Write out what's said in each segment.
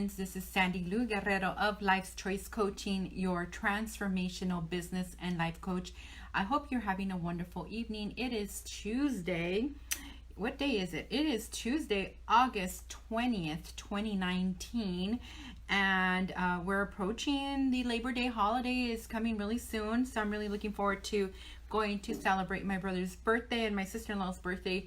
Friends. This is Sandylu of Life's Choice Coaching, your transformational business and life coach. I hope you're having a wonderful evening. It is Tuesday. What day is it? It is Tuesday, August 20th, 2019. And we're approaching the Labor Day holiday. Is coming really soon. So I'm really looking forward to going to celebrate my brother's birthday and my sister-in-law's birthday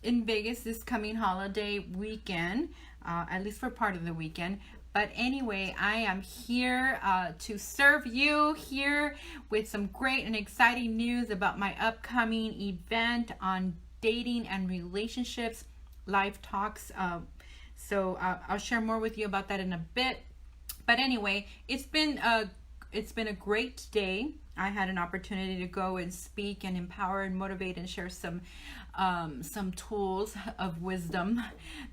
in Vegas this coming holiday weekend, at least for part of the weekend. But anyway, I am here to serve you here with some great and exciting news about my upcoming event on dating and relationships, live talks. So I'll share more with you about that in a bit. But anyway, it's been a great day. I had an opportunity to go and speak and empower and motivate and share some tools of wisdom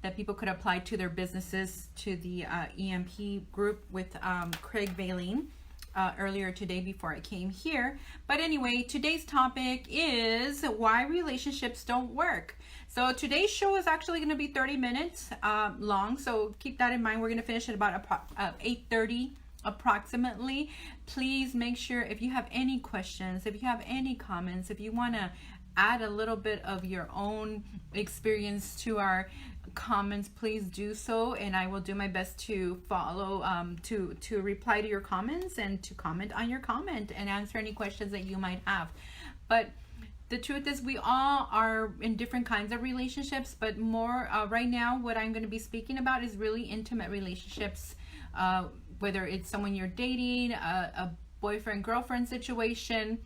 that people could apply to their businesses, to the EMP group with Craig Valine earlier today before I came here. But anyway, today's topic is why relationships don't work. So today's show is actually going to be 30 minutes long, so keep that in mind. We're going to finish at about 8:30 approximately. Please make sure, if you have any questions, if you have any comments, if you want to add a little bit of your own experience to our comments, please do so, and I will do my best to follow to reply to your comments and to comment on your comment and answer any questions that you might have. But the truth is, we all are in different kinds of relationships, but more right now what I'm going to be speaking about is really intimate relationships, whether it's someone you're dating, a boyfriend-girlfriend situation,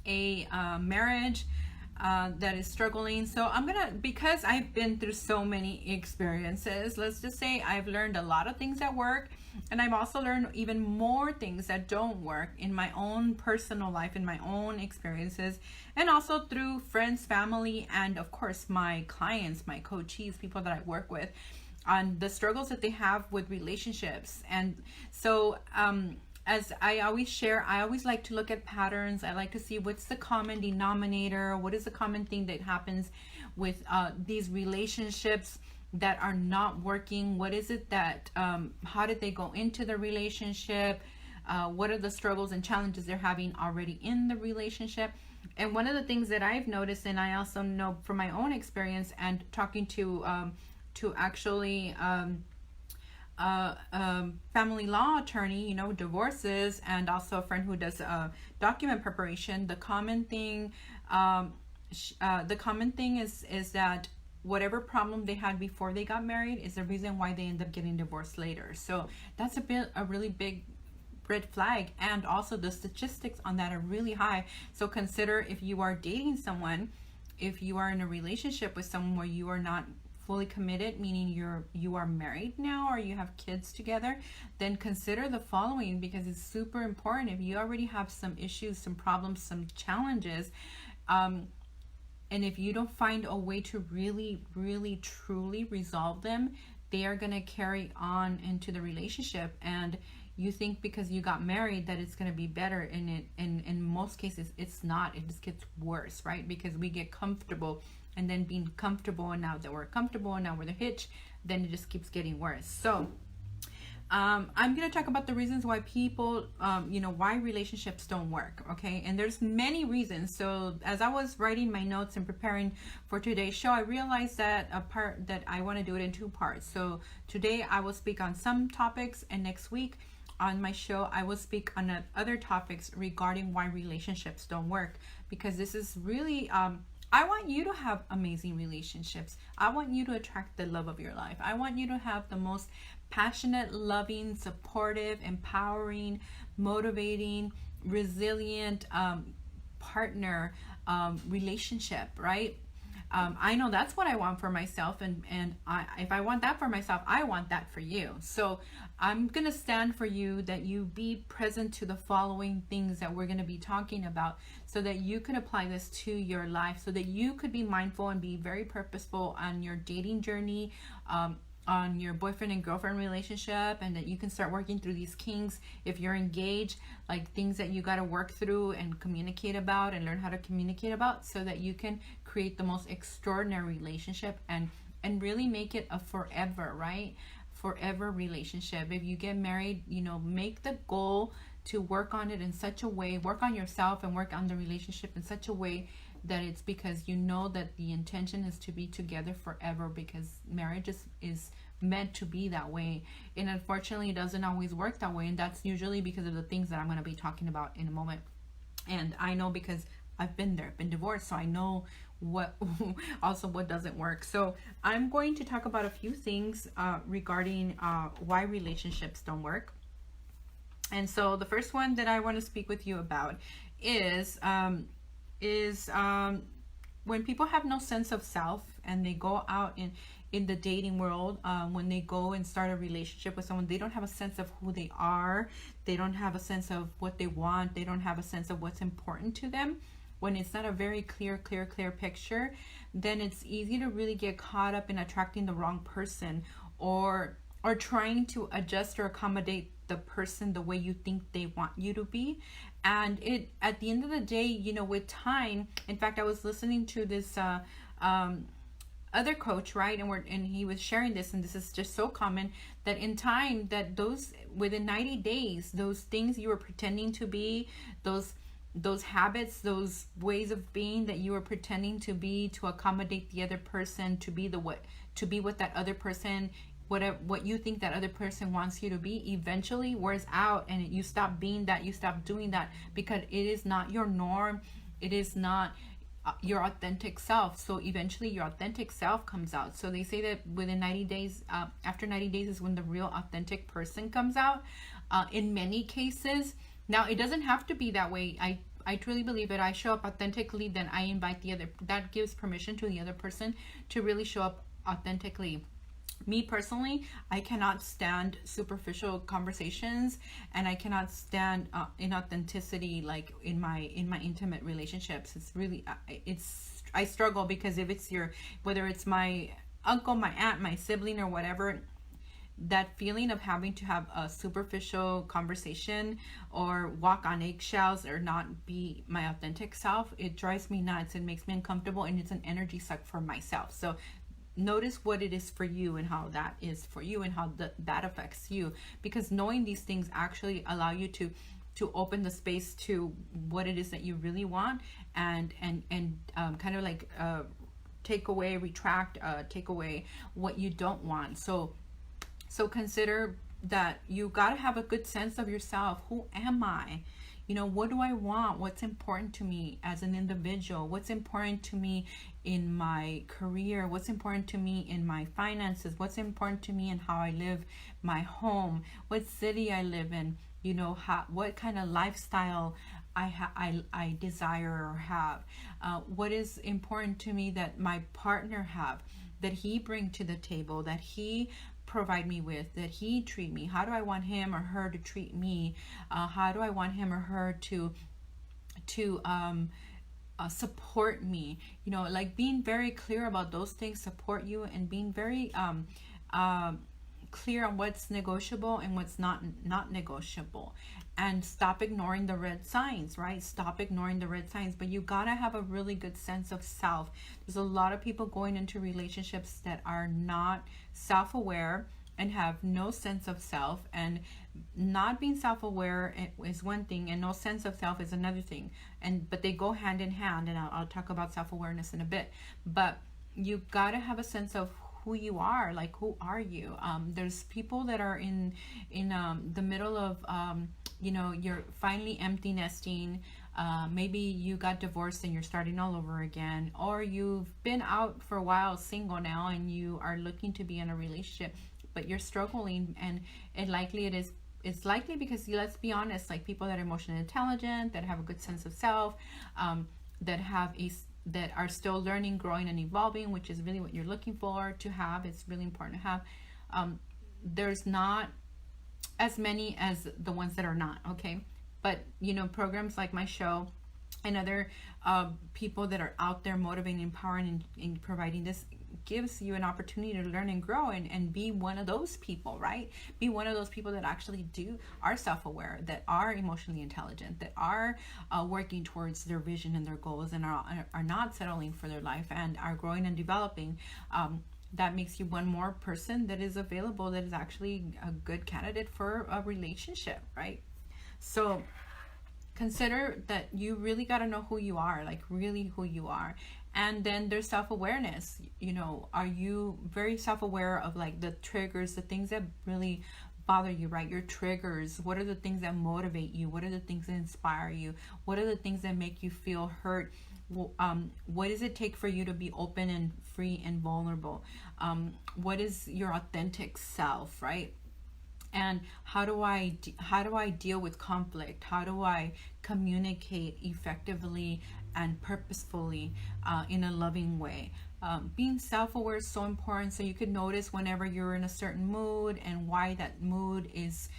a marriage that is struggling. So I'm gonna, because I've been through so many experiences, let's just say I've learned a lot of things that work, and I've also learned even more things that don't work in my own personal life, in my own experiences, and also through friends, family, and of course my clients, my coachees, people that I work with, on the struggles that they have with relationships. And so as I always share, I always like to look at patterns. I like to see what's the common denominator, what is the common thing that happens with these relationships that are not working. What is it that, how did they go into the relationship? What are the struggles and challenges they're having already in the relationship? And one of the things that I've noticed, and I also know from my own experience and talking to actually family law attorney, divorces, and also a friend who does document preparation, the common thing is that whatever problem they had before they got married is the reason why they end up getting divorced later. So that's a really big red flag, and also the statistics on that are really high. So consider, if you are dating someone, if you are in a relationship with someone where you are not fully committed, meaning you are married now or you have kids together, then consider the following, because it's super important. If you already have some issues, some problems, some challenges, and if you don't find a way to really, really, truly resolve them, they are going to carry on into the relationship. And you think because you got married that it's going to be better, and in most cases it's not. It just gets worse, right? Because we get comfortable, and then being comfortable, and now that we're comfortable and now we're the hitch, then it just keeps getting worse. So I'm going to talk about the reasons why people, why relationships don't work, okay? And there's many reasons. So as I was writing my notes and preparing for today's show, I realized that I want to do it in two parts. So today I will speak on some topics, and next week on my show I will speak on other topics regarding why relationships don't work, because this is really I want you to have amazing relationships. I want you to attract the love of your life. I want you to have the most passionate, loving, supportive, empowering, motivating, resilient partner relationship, right? I know that's what I want for myself, and if I want that for myself, I want that for you. So I'm going to stand for you that you be present to the following things that we're going to be talking about, so that you can apply this to your life, so that you could be mindful and be very purposeful on your dating journey, on your boyfriend and girlfriend relationship, and that you can start working through these kinks if you're engaged, like things that you got to work through and communicate about and learn how to communicate about, so that you can create the most extraordinary relationship and really make it a forever, right? forever relationship. If you get married, make the goal to work on it in such a way, work on yourself and work on the relationship in such a way that it's because you know that the intention is to be together forever, because marriage is meant to be that way. And unfortunately, it doesn't always work that way. And that's usually because of the things that I'm going to be talking about in a moment. And I know because I've been there, been divorced, so I know what also what doesn't work. So I'm going to talk about a few things regarding why relationships don't work. And so the first one that I want to speak with you about is when people have no sense of self and they go out in the dating world, when they go and start a relationship with someone, they don't have a sense of who they are. They don't have a sense of what they want. They don't have a sense of what's important to them. When it's not a very clear picture, then it's easy to really get caught up in attracting the wrong person, or trying to adjust or accommodate the person the way you think they want you to be. And it, at the end of the day, with time, in fact, I was listening to this other coach, right? And he was sharing this, and this is just so common, that in time, that within 90 days, those things you were pretending to be, those habits, those ways of being that you were pretending to be to accommodate the other person, to be what that other person, what you think that other person wants you to be, eventually wears out, and you stop being that, you stop doing that, because it is not your norm. It is not your authentic self. So eventually your authentic self comes out. So they say that within 90 days, after 90 days is when the real authentic person comes out. In many cases, now it doesn't have to be that way. I truly believe it. I show up authentically, then I invite that gives permission to the other person to really show up authentically. Me personally, I cannot stand superficial conversations, and I cannot stand inauthenticity, like in my intimate relationships. It's really I struggle, because if it's whether it's my uncle, my aunt, my sibling, or whatever, that feeling of having to have a superficial conversation or walk on eggshells or not be my authentic self, it drives me nuts. It makes me uncomfortable, and it's an energy suck for myself. So notice what it is for you and how that is for you and how that affects you, because knowing these things actually allow you to open the space to what it is that you really want, and kind of like take away what you don't want. So consider that you got to have a good sense of yourself. Who am I? What do I want? What's important to me as an individual? What's important to me in my career? What's important to me in my finances? What's important to me in how I live my home? What city I live in? What kind of lifestyle I desire or have? What is important to me that my partner have, that he bring to the table, that he provide me with, that he treat me? How do I want him or her to treat me? How do I want him or her to support me? Like being very clear about those things support you, and being very clear on what's negotiable and what's not negotiable, and stop ignoring the red signs, right? Stop ignoring the red signs. But you gotta have a really good sense of self. There's a lot of people going into relationships that are not self-aware and have no sense of self, and not being self-aware is one thing, and no sense of self is another thing, but they go hand in hand, and I'll talk about self-awareness in a bit. But you gotta have a sense of who you are. Like, who are you? There's people that are in the middle of you're finally empty nesting. Maybe you got divorced and you're starting all over again, or you've been out for a while single now and you are looking to be in a relationship, but you're struggling. And it's likely because, let's be honest, like people that are emotionally intelligent, that have a good sense of self, that are still learning, growing, and evolving, which is really what you're looking for to have. It's really important to have. There's not as many as the ones that are not, okay? But programs like my show and other people that are out there motivating, empowering, and providing this gives you an opportunity to learn and grow, and be one of those people, right? Be one of those people that actually are self-aware, that are emotionally intelligent, that are working towards their vision and their goals, and are not settling for their life, and are growing and developing. that makes you one more person that is available, that is actually a good candidate for a relationship, right? So consider that you really got to know who you are, like really who you are. And then there's self-awareness. You know, are you very self-aware of like the triggers, the things that really bother you, right? Your triggers. What are the things that motivate you? What are the things that inspire you? What are the things that make you feel hurt? What does it take for you to be open and free and vulnerable? What is your authentic self, right? And how do I deal with conflict? How do I communicate effectively and purposefully in a loving way? Being self-aware is so important, so you could notice whenever you're in a certain mood and why that mood is,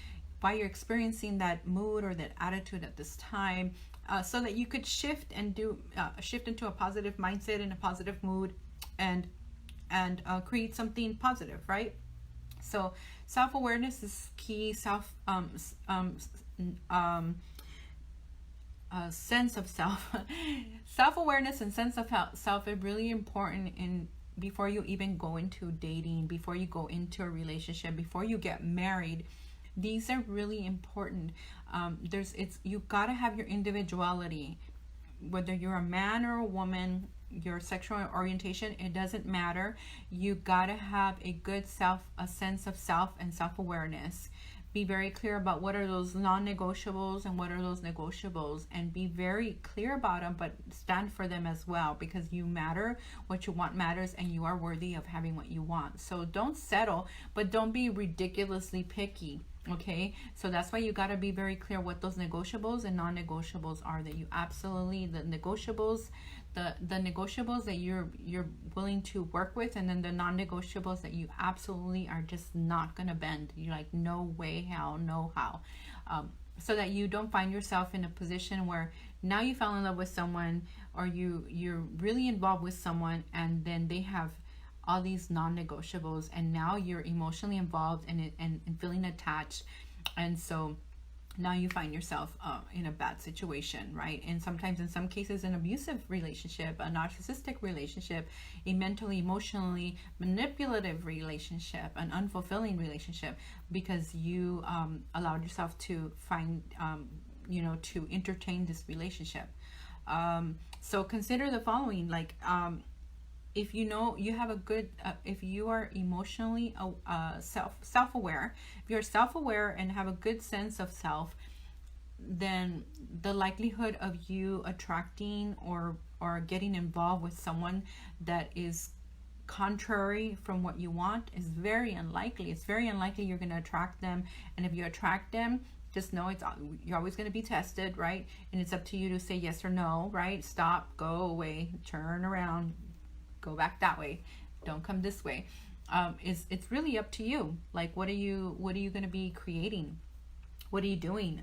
why you're experiencing that mood or that attitude at this time, so that you could shift and shift into a positive mindset and a positive mood, and create something positive, right? So self-awareness is key. Sense of self. Self-awareness and sense of self is really important in before you even go into dating, before you go into a relationship, before you get married. These are really important. You gotta have your individuality, whether you're a man or a woman, your sexual orientation, it doesn't matter. You gotta have a sense of self and self-awareness. Be very clear about what are those non-negotiables and what are those negotiables, and be very clear about them, but stand for them as well, because you matter. What you want matters, and you are worthy of having what you want. So don't settle, but don't be ridiculously picky. Okay, so that's why you got to be very clear what those negotiables and non-negotiables are, that you absolutely, the negotiables that you're willing to work with, and then the non-negotiables that you absolutely are just not gonna bend. You're like, no way, hell, no how. So that you don't find yourself in a position where now you fell in love with someone, or you're really involved with someone, and then they have all these non-negotiables, and now you're emotionally involved and feeling attached, and so now you find yourself in a bad situation, right? And sometimes, in some cases, an abusive relationship, a narcissistic relationship, a mentally, emotionally manipulative relationship, an unfulfilling relationship, because you allowed yourself to find, to entertain this relationship. So consider the following, like, if you know you have a good, if you are emotionally self-aware, if you're self-aware and have a good sense of self, then the likelihood of you attracting or getting involved with someone that is contrary from what you want is very unlikely. It's very unlikely you're going to attract them. And if you attract them, just know you're always going to be tested, right? And it's up to you to say yes or no, right? Stop, go away, turn around, go back that way, don't come this way. It's really up to you. Like, what are you going to be creating? What are you doing?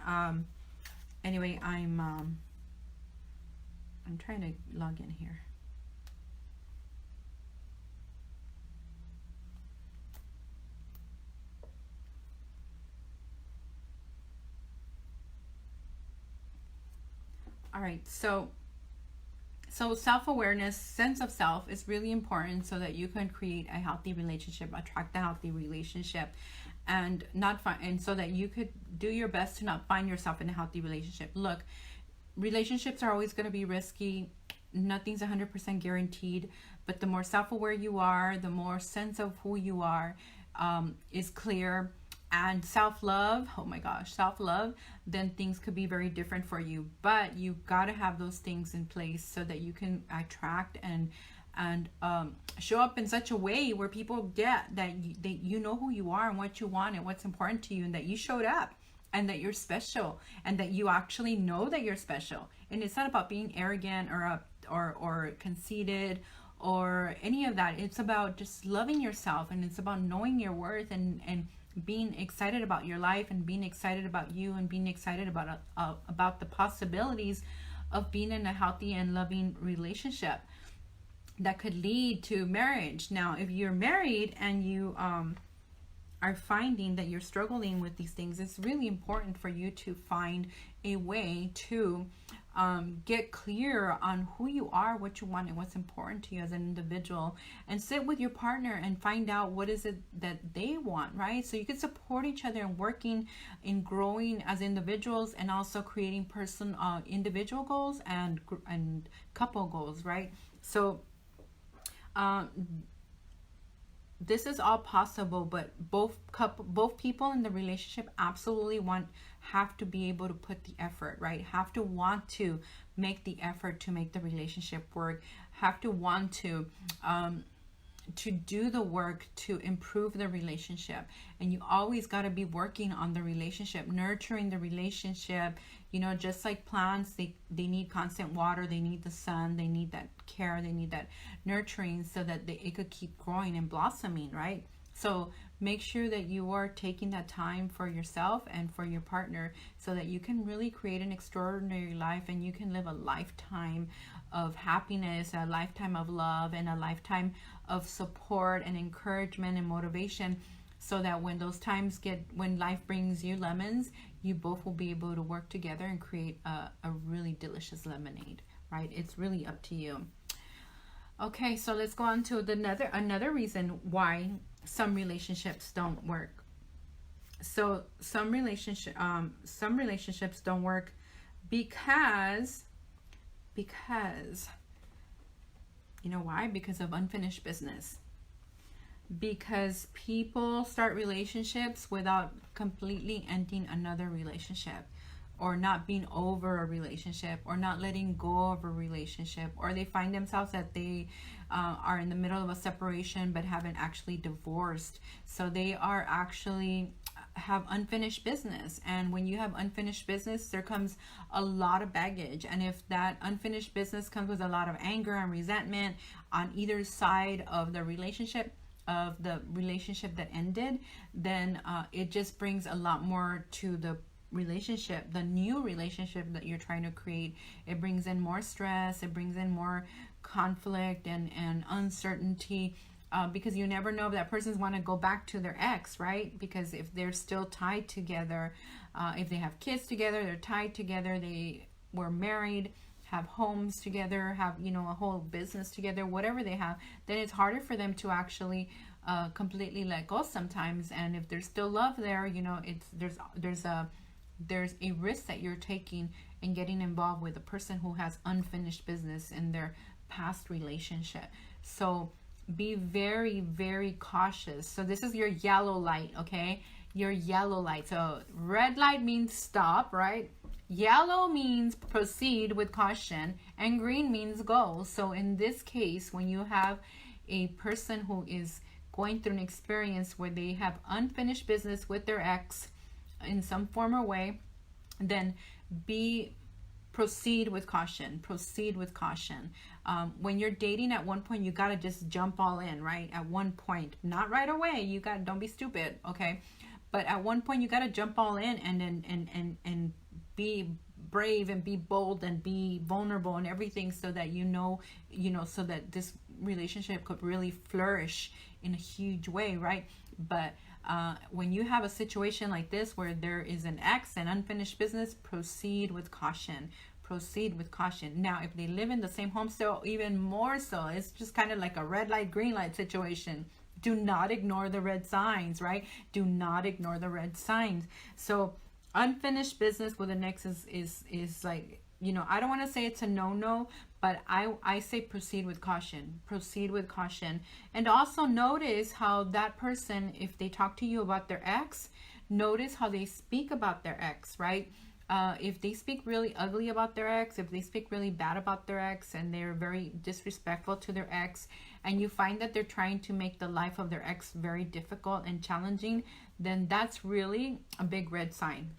Anyway, I'm trying to log in here. All right, so self-awareness, sense of self is really important, so that you can create a healthy relationship, attract a healthy relationship, and so that you could do your best to not find yourself in a healthy relationship. Look, relationships are always going to be risky. Nothing's 100% guaranteed, but the more self-aware you are, the more sense of who you are is clear, and self-love, oh my gosh, self-love, then things could be very different for you. But you got to have those things in place so that you can attract and show up in such a way where people get that you know who you are and what you want and what's important to you, and that you showed up, and that you're special, and that you actually know that you're special. And it's not about being arrogant or conceited or any of that. It's about just loving yourself, and it's about knowing your worth, and being excited about your life, and being excited about you, and being excited about the possibilities of being in a healthy and loving relationship that could lead to marriage. Now, if you're married and you are finding that you're struggling with these things, it's really important for you to find a way to get clear on who you are, what you want, and what's important to you as an individual, and sit with your partner and find out what is it that they want, right? So you can support each other in working in growing as individuals, and also creating individual goals and couple goals, right? So this is all possible, but both people in the relationship absolutely have to be able to put the effort, right? Have to want to make the effort to make the relationship work. Have to want to do the work to improve the relationship. And you always got to be working on the relationship, nurturing the relationship. You know, just like plants, they need constant water, they need the sun, they need that care, they need that nurturing so that it could keep growing and blossoming, right? So make sure that you are taking that time for yourself and for your partner, so that you can really create an extraordinary life, and you can live a lifetime of happiness, a lifetime of love, and a lifetime of support and encouragement and motivation, so that when life brings you lemons, you both will be able to work together and create a really delicious lemonade, right? It's really up to you. Okay, so let's go on to another reason why some relationships don't work. So some relationships don't work because you know why? Because of unfinished business. Because people start relationships without completely ending another relationship, or not being over a relationship, or not letting go of a relationship, or they find themselves that they are in the middle of a separation but haven't actually divorced. So they are actually have unfinished business. And when you have unfinished business, there comes a lot of baggage. And if that unfinished business comes with a lot of anger and resentment on either side of the relationship that ended, then it just brings a lot more to the new relationship that you're trying to create. It brings in more stress, it brings in more conflict and uncertainty, because you never know if that person's want to go back to their ex, right? Because if they're still tied together, if they have kids together, they're tied together, they were married, have homes together, have, you know, a whole business together, whatever they have, then it's harder for them to actually completely let go sometimes. And if there's still love there, you know, there's a risk that you're taking in getting involved with a person who has unfinished business in their past relationship. So be very, very cautious. So this is your yellow light, okay? Your yellow light. So red light means stop, right? Yellow means proceed with caution, and green means go. So in this case, when you have a person who is going through an experience where they have unfinished business with their ex in some form or way, then proceed with caution. Proceed with caution. When you're dating, at one point you gotta just jump all in, right? At one point, not right away. Don't be stupid, okay? But at one point you gotta jump all in and be brave and be bold and be vulnerable and everything, so that so that this relationship could really flourish in a huge way, right? But when you have a situation like this where there is an ex and unfinished business, proceed with caution. Proceed with caution. Now, if they live in the same home, so even more so, it's just kind of like a red light, green light situation. Do not ignore the red signs, right? Do not ignore the red signs. So unfinished business with an ex is like, I don't want to say it's a no, but I say proceed with caution. Proceed with caution. And also notice how that person, if they talk to you about their ex, notice how they speak about their ex, right? If they speak really ugly about their ex, if they speak really bad about their ex, and they're very disrespectful to their ex, and you find that they're trying to make the life of their ex very difficult and challenging, then that's really a big red sign.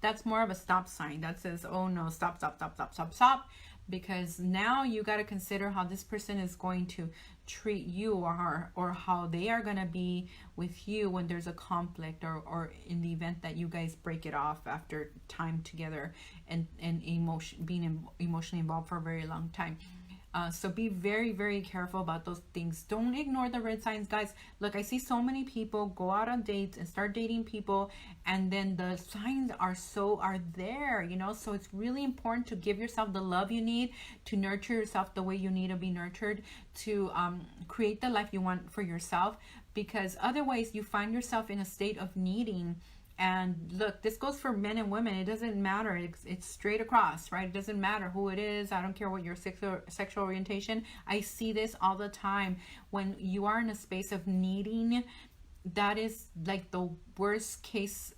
That's more of a stop sign. That says, oh no, stop. Because now you got to consider how this person is going to treat you, or how they are going to be with you when there's a conflict, or in the event that you guys break it off after time together and being emotionally involved for a very long time. So be very, very careful about those things. Don't ignore the red signs, guys. Look, I see so many people go out on dates and start dating people, and then the signs are there, you know. So it's really important to give yourself the love you need, to nurture yourself the way you need to be nurtured, to create the life you want for yourself, because otherwise you find yourself in a state of needing. And look, this goes for men and women. It doesn't matter. It's straight across, right? It doesn't matter who it is. I don't care what your sexual orientation. I see this all the time. When you are in a space of needing, that is like the worst case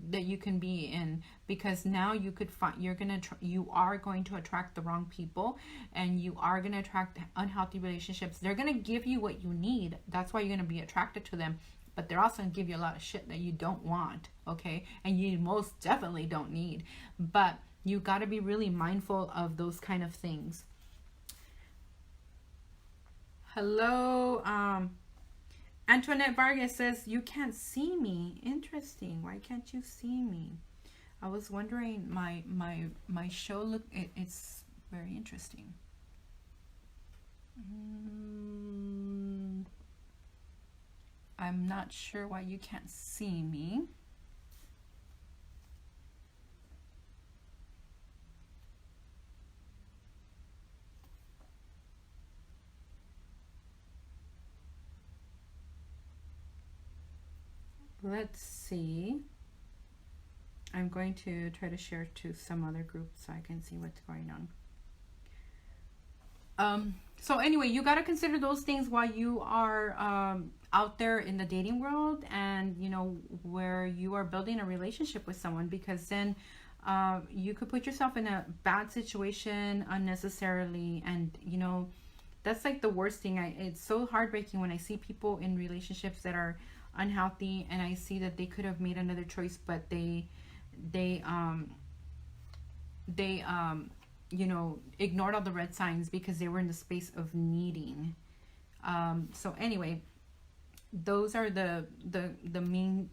that you can be in, because now you could find you are going to attract the wrong people, and you are going to attract unhealthy relationships. They're going to give you what you need. That's why you're going to be attracted to them. But they're also going to give you a lot of shit that you don't want, okay? And you most definitely don't need. But you got to be really mindful of those kind of things. Hello, Antoinette Vargas says, you can't see me. Interesting. Why can't you see me? I was wondering, my show, look, it's very interesting. I'm not sure why you can't see me. Let's see. I'm going to try to share to some other groups so I can see what's going on. So anyway, you got to consider those things while you are out there in the dating world, and you know, where you are building a relationship with someone, because then you could put yourself in a bad situation unnecessarily. And you know, that's like the worst thing. It's so heartbreaking when I see people in relationships that are unhealthy, and I see that they could have made another choice, but they you know, ignored all the red signs because they were in the space of needing. So anyway, those are the main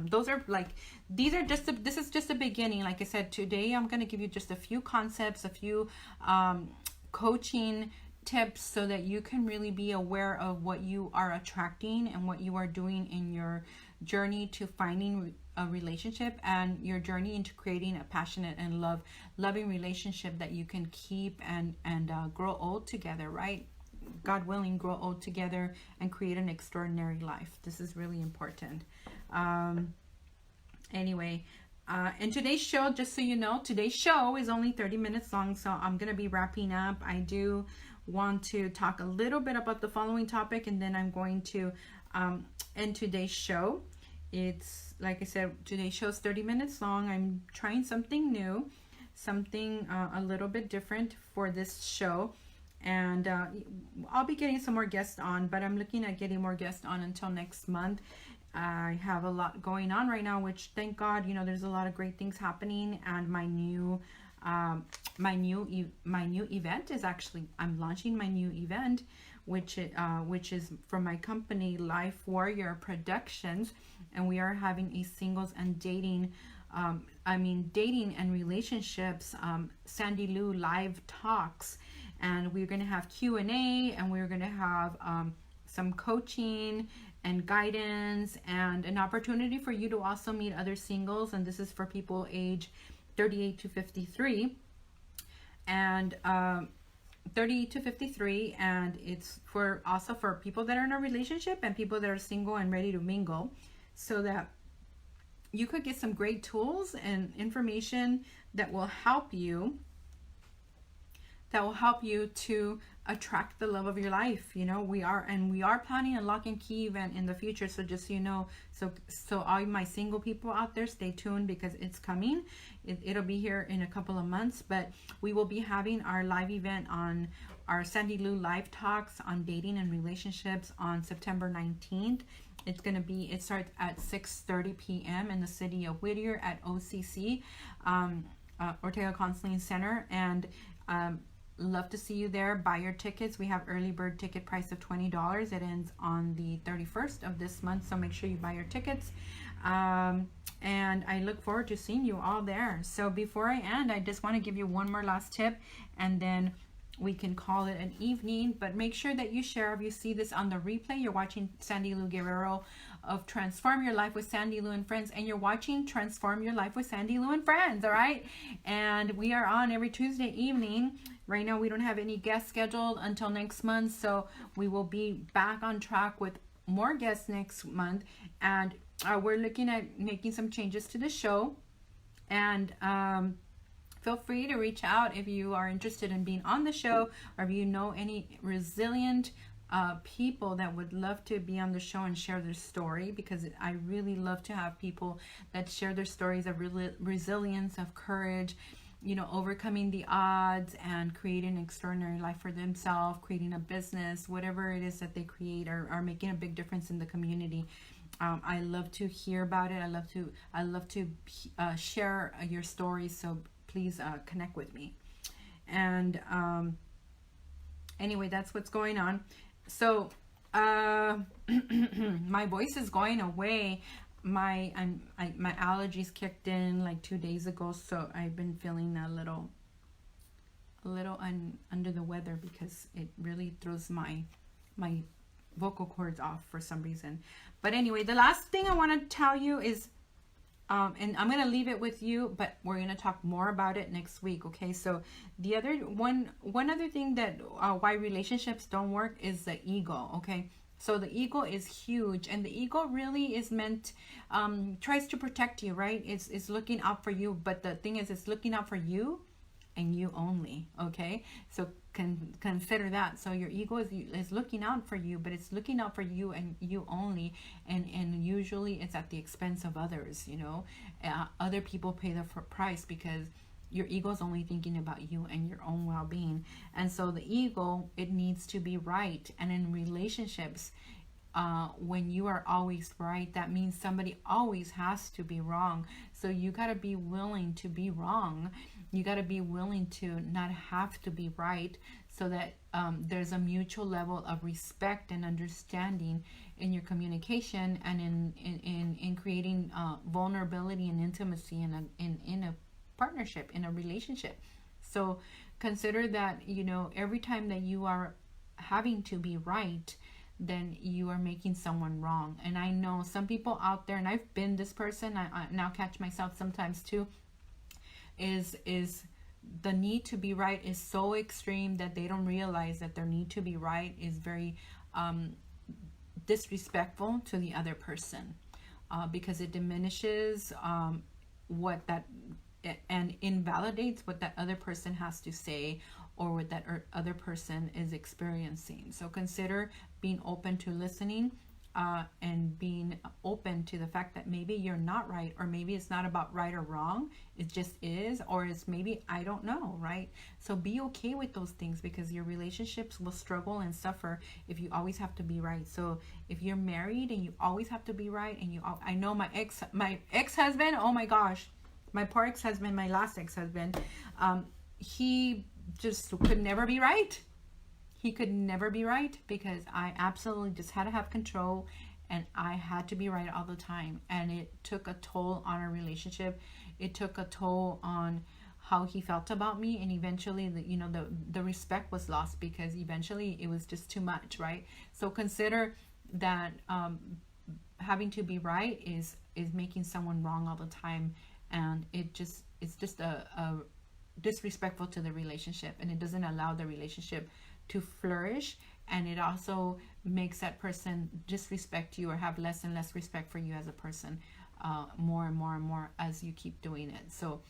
those are like, these are just this is just the beginning. Like I said, today I'm going to give you just a few concepts, a few coaching tips, so that you can really be aware of what you are attracting and what you are doing in your journey to finding a relationship, and your journey into creating a passionate and loving relationship that you can keep and grow old together, right? God willing, grow old together and create an extraordinary life. This is really important. Anyway, and today's show, just so you know, today's show is only 30 minutes long, so I'm gonna be wrapping up. I do want to talk a little bit about the following topic, and then I'm going to end today's show. It's like I said, today's show is 30 minutes long. I'm trying something new, something a little bit different for this show, and I'll be getting some more guests on, but I'm looking at getting more guests on until next month. I have a lot going on right now, which thank God, you know, there's a lot of great things happening, and my new event is actually, I'm launching my new event, which is from my company Life Warrior Productions, and we are having a singles and dating dating and relationships Sandylu live talks, and we're going to have Q&A, and we're going to have some coaching and guidance, and an opportunity for you to also meet other singles. And this is for people age 38 to 53, and 30 to 53, and it's for also for people that are in a relationship and people that are single and ready to mingle, so that you could get some great tools and information that will help you to attract the love of your life. You know, we are planning a lock and key event in the future, so just so you know, so all my single people out there, stay tuned, because it's coming. It'll be here in a couple of months, but we will be having our live event on our Sandylu live talks on dating and relationships on September 19th. It starts at 6:30 p.m. in the city of Whittier at OCC, Ortega Counseling Center, and love to see you there. Buy your tickets. We have early bird ticket price of $20. It ends on the 31st of this month, so make sure you buy your tickets. And I look forward to seeing you all there. So before I end, I just want to give you one more last tip, and then we can call it an evening, but make sure that you share. If you see this on the replay, you're watching Sandylu Guerrero of Transform Your Life with Sandylu and Friends, and you're watching Transform Your Life with Sandylu and Friends, all right? And we are on every Tuesday evening. Right now, we don't have any guests scheduled until next month, so we will be back on track with more guests next month, and we're looking at making some changes to the show, and feel free to reach out if you are interested in being on the show, or if you know any resilient people that would love to be on the show and share their story, because I really love to have people that share their stories of resilience, of courage, you know, overcoming the odds and creating an extraordinary life for themselves, creating a business, whatever it is that they create, are making a big difference in the community. I love to hear about it. I love to share your stories. So please connect with me. And anyway, that's what's going on. So my voice is going away. My allergies kicked in like 2 days ago, so I've been feeling a little under the weather, because it really throws my vocal cords off for some reason. But anyway, the last thing I want to tell you is, and I'm going to leave it with you, but we're going to talk more about it next week. Okay. So the other one other thing that why relationships don't work is the ego. Okay. So the ego is huge, and the ego really is meant, tries to protect you, right? It's looking out for you. But the thing is, it's looking out for you and you only. Okay. So consider that. So your ego is looking out for you, but it's looking out for you and you only, and usually it's at the expense of others. You know, other people pay the price, because your ego is only thinking about you and your own well-being. And so the ego, it needs to be right. And in relationships, when you are always right, that means somebody always has to be wrong. So you got to be willing to be wrong. You got to be willing to not have to be right, so that there's a mutual level of respect and understanding in your communication, and in creating vulnerability and intimacy in a partnership, in a relationship. So consider that, you know, every time that you are having to be right, then you are making someone wrong. And I know some people out there, and I've been this person, I now catch myself sometimes too, is the need to be right is so extreme that they don't realize that their need to be right is very disrespectful to the other person, because it diminishes what that and invalidates what that other person has to say, or what that other person is experiencing. So consider being open to listening, and being open to the fact that maybe you're not right, or maybe it's not about right or wrong, it just is, or it's maybe I don't know, right? So be okay with those things, because your relationships will struggle and suffer if you always have to be right. So if you're married and you always have to be right, and I know my ex-husband, oh my gosh, my poor ex-husband, my last ex-husband, he just could never be right. He could never be right, because I absolutely just had to have control, and I had to be right all the time. And it took a toll on our relationship. It took a toll on how he felt about me, and eventually the respect was lost, because eventually it was just too much, right? So consider that having to be right is making someone wrong all the time, and it's just a disrespectful to the relationship, and it doesn't allow the relationship to flourish, and it also makes that person disrespect you, or have less and less respect for you as a person, more and more and more as you keep doing it. So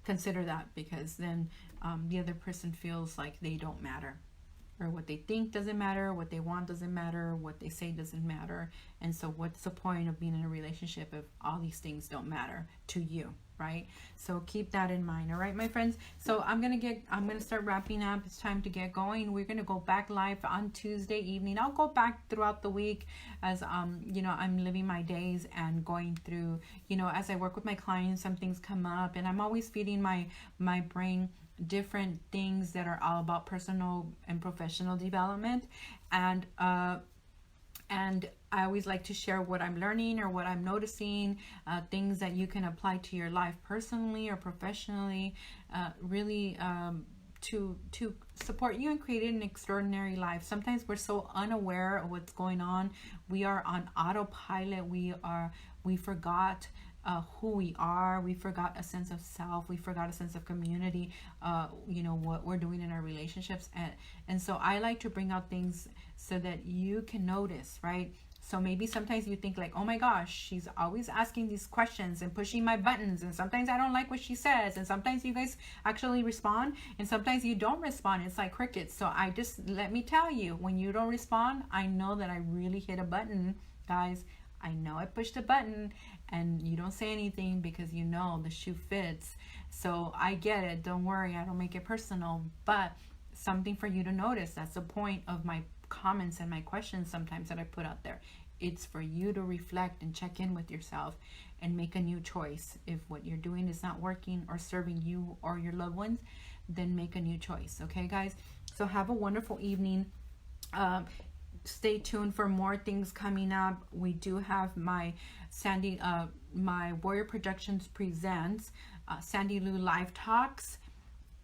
consider that, because then the other person feels like they don't matter, or what they think doesn't matter, what they want doesn't matter, what they say doesn't matter. And so what's the point of being in a relationship if all these things don't matter to you, right? So keep that in mind. All right, my friends. So I'm gonna start wrapping up. It's time to get going. We're gonna go back live on Tuesday evening. I'll go back throughout the week as I'm living my days and going through, as I work with my clients, some things come up, and I'm always feeding my brain different things that are all about personal and professional development, and I always like to share what I'm learning or what I'm noticing, things that you can apply to your life personally or professionally, really to support you and create an extraordinary life. Sometimes we're so unaware of what's going on. We are on autopilot. We forgot who we are. We forgot a sense of self. We forgot a sense of community. What we're doing in our relationships, and so I like to bring out things so that you can notice, right? So maybe sometimes you think like, oh my gosh, she's always asking these questions and pushing my buttons, and sometimes I don't like what she says, and sometimes you guys actually respond, and sometimes you don't respond. It's like crickets. So let me tell you, when you don't respond, I know that I really hit a button, guys. I know I pushed a button, and you don't say anything because you know the shoe fits. So I get it. Don't worry. I don't make it personal, but something for you to notice. That's the point of my comments and my questions sometimes that I put out there. It's for you to reflect and check in with yourself and make a new choice. If what you're doing is not working or serving you or your loved ones, then make a new choice. Okay, guys? So have a wonderful evening. Stay tuned for more things coming up. We do have my my Warrior Productions presents Sandylu Live Talks,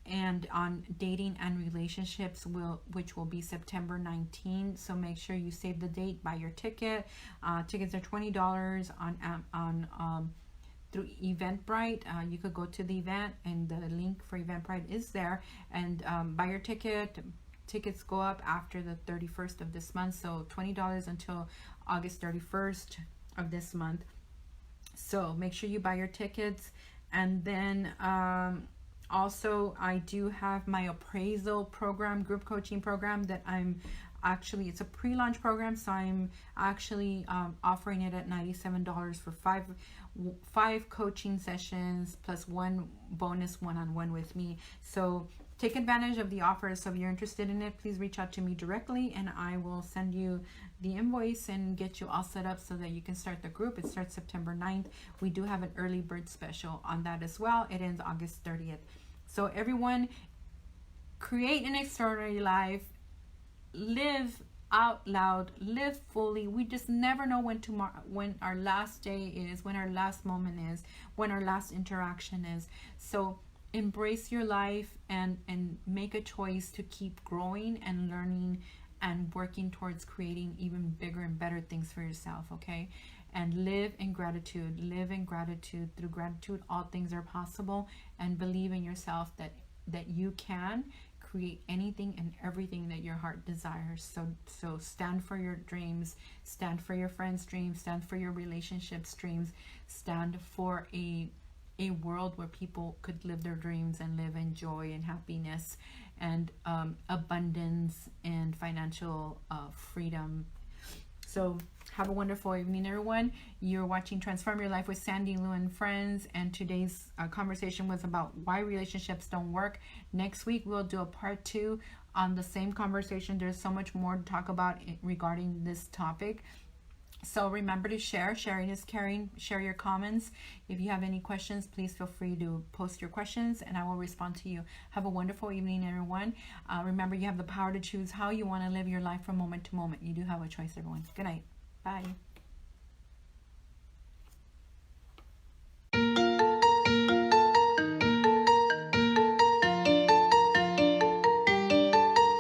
and on dating and relationships, which will be September 19th. So make sure you save the date, buy your ticket. Tickets are $20 on through Eventbrite. You could go to the event, and the link for Eventbrite is there, and buy your ticket. Tickets go up after the 31st of this month, so $20 until August 31st of this month. So make sure you buy your tickets. And then also, I do have my appraisal program, group coaching program, that it's a pre-launch program, so I'm actually offering it at $97 for five coaching sessions plus one bonus one-on-one with me. So take advantage of the offer. So if you're interested in it, please reach out to me directly, and I will send you the invoice and get you all set up so that you can start the group. It starts September 9th. We do have an early bird special on that as well. It ends August 30th. So everyone, create an extraordinary life. Live out loud. Live fully. We just never know when our last day is, when our last moment is, when our last interaction is. So embrace your life and make a choice to keep growing and learning and working towards creating even bigger and better things for yourself. Okay? And live in gratitude. Live in gratitude. Through gratitude, all things are possible. And believe in yourself that you can create anything and everything that your heart desires. So stand for your dreams. Stand for your friends' dreams. Stand for your relationships' dreams. Stand for a world where people could live their dreams and live in joy and happiness and abundance and financial freedom. So have a wonderful evening, everyone. You're watching Transform Your Life with Sandylu Friends, and today's conversation was about why relationships don't work. Next week, we'll do a part 2 on the same conversation. There's so much more to talk about regarding this topic. So remember to share. Sharing is caring. Share your comments. If you have any questions, please feel free to post your questions and I will respond to you. Have a wonderful evening, everyone. Remember, you have the power to choose how you want to live your life from moment to moment. You do have a choice, everyone. Good night. Bye.